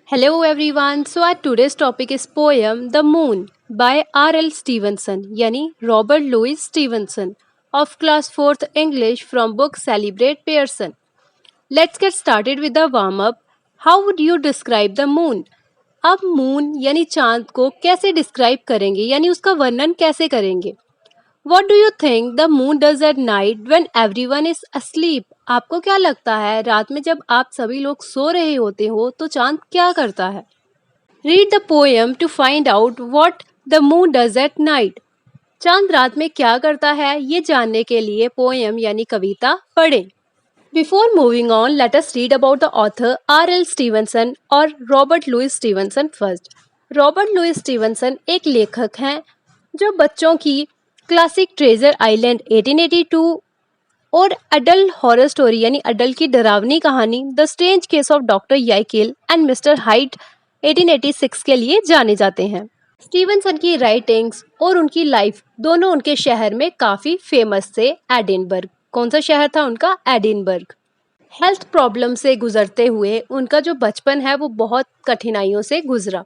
Hello everyone. So our today's topic is poem The Moon by R.L. Stevenson यानी Robert Louis Stevenson of class 4th English from book Celebrate Pearson. Let's get started with the warm up. How would you describe the moon? अब moon यानी चांद को कैसे describe करेंगे यानी उसका वर्णन कैसे करेंगे? What do you think the moon does at night when everyone is asleep? आपको क्या लगता है रात में जब आप सभी लोग सो रहे होते हो तो चांद क्या करता है? Read the poem to find out what the moon does at night. चांद रात में क्या करता है ये जानने के लिए पोएम यानी कविता पढ़ें. Before moving on, let us read about the author R.L. Stevenson और Robert Louis Stevenson first. Robert Louis Stevenson एक लेखक हैं जो बच्चों की क्लासिक ट्रेजर आइलैंड 1882 और अडल्ट हॉरर स्टोरी यानी अडल्ट की डरावनी कहानी the strange case of doctor Jekyll and mister Hyde 1886 के लिए जाने जाते हैं. स्टीवनसन की राइटिंग्स और उनकी लाइफ दोनों उनके शहर में काफ़ी फेमस थे. एडिनबर्ग, कौन सा शहर था उनका? एडिनबर्ग. हेल्थ प्रॉब्लम से गुजरते हुए उनका जो बचपन है वो बहुत कठिनाइयों से गुजरा,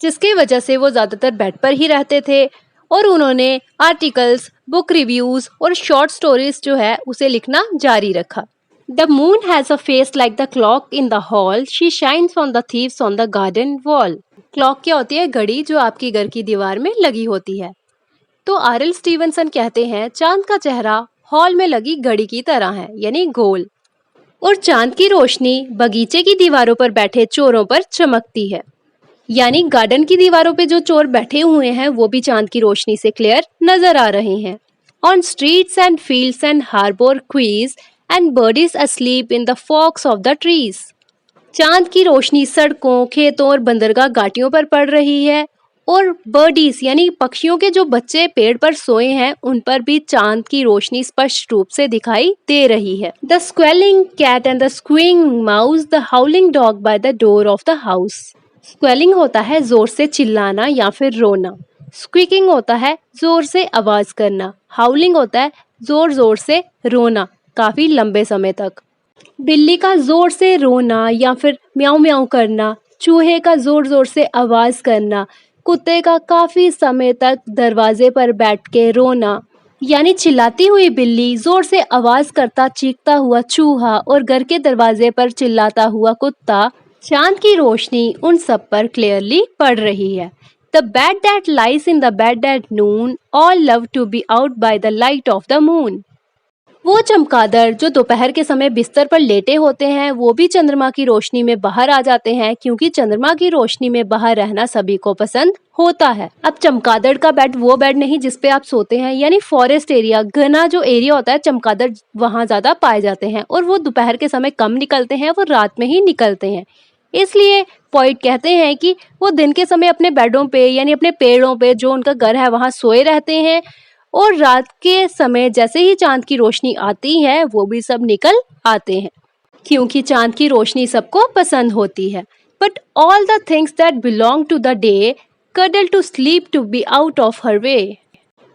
जिसकी वजह से वो ज़्यादातर बेड पर ही रहते थे और उन्होंने आर्टिकल्स, बुक रिव्यूज़ और शॉर्ट स्टोरीज जो है उसे लिखना जारी रखा. The moon has a face like the clock in the hall, she shines on the thieves on the garden wall. Clock क्या होती है? घड़ी जो आपकी घर की दीवार में लगी होती है. तो R.L. स्टीवनसन कहते हैं चांद का चेहरा हॉल में लगी घड़ी की तरह है यानी गोल, और चांद की रोशनी बगीचे की दीवारों पर बैठे चोरों पर चमकती है. यानी गार्डन की दीवारों पे जो चोर बैठे हुए हैं वो भी चांद की रोशनी से क्लियर नजर आ रहे हैं. On streets and fields and harbour quays and birdies asleep in the forks of the trees. चांद की रोशनी सड़कों, खेतों और बंदरगाह घाटियों पर पड़ रही है और बर्डीज यानी पक्षियों के जो बच्चे पेड़ पर सोए हैं उन पर भी चांद की रोशनी स्पष्ट रूप से दिखाई दे रही है. The squealing cat and the squeaking mouse, the howling dog by the door of the house. Squealing होता है जोर से चिल्लाना या फिर रोना. स्क्वीकिंग होता है जोर से आवाज करना. हाउलिंग होता है जोर जोर से रोना काफी लंबे समय तक. बिल्ली का जोर से रोना या फिर म्याऊं म्याऊं करना. चूहे का जोर जोर से आवाज करना. कुत्ते का काफी समय तक दरवाजे पर बैठ के रोना. यानी चिल्लाती हुई बिल्ली, जोर से आवाज करता चीखता हुआ चूहा और घर के दरवाजे पर चिल्लाता हुआ कुत्ता. चांद की रोशनी उन सब पर क्लियरली पड़ रही है. The bat that lies in the bed at noon, all love to be out by the light of the moon. वो चमगादड़ जो दोपहर के समय बिस्तर पर लेटे होते हैं वो भी चंद्रमा की रोशनी में बाहर आ जाते हैं, क्योंकि चंद्रमा की रोशनी में बाहर रहना सभी को पसंद होता है. अब चमगादड़ का बेड वो बेड नहीं जिसपे आप सोते हैं, यानी फॉरेस्ट एरिया, घना जो एरिया होता है चमगादड़ वहाँ ज्यादा पाए जाते हैं और वो दोपहर के समय कम निकलते हैं, वो रात में ही निकलते हैं. इसलिए पोइट कहते हैं कि वो दिन के समय अपने बेडों पे यानी अपने पेड़ों पे जो उनका घर है वहाँ सोए रहते हैं और रात के समय जैसे ही चांद की रोशनी आती है वो भी सब निकल आते हैं, क्योंकि चांद की रोशनी सबको पसंद होती है. But all the things that belong to the day cuddle to sleep to be out of her way.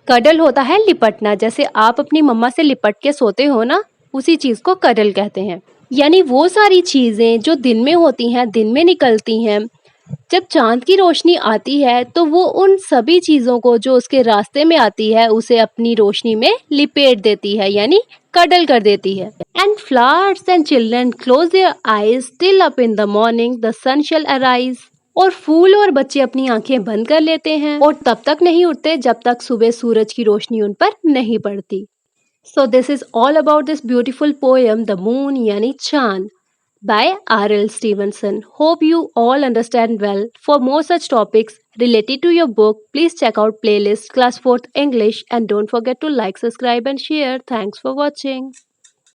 Cuddle होता है लिपटना, जैसे आप अपनी मम्मा से लिपट के सोते हो ना, उसी चीज को कडल कहते हैं. यानी वो सारी चीज़ें जो दिन में होती हैं दिन में निकलती हैं, जब चांद की रोशनी आती है तो वो उन सभी चीज़ों को जो उसके रास्ते में आती है उसे अपनी रोशनी में लिपेट देती है यानी कडल कर देती है. And flowers and children close their eyes till up in the morning the sun shall arise. और फूल और बच्चे अपनी आंखें बंद कर लेते हैं और तब तक नहीं उठते जब तक सुबह सूरज की रोशनी उन पर नहीं पड़ती. So this is all about this beautiful poem The Moon yani Chand by R.L. Stevenson. Hope you all understand well. For more such topics related to your book, please check out playlist class 4th English and don't forget to like, subscribe and share. Thanks for watching.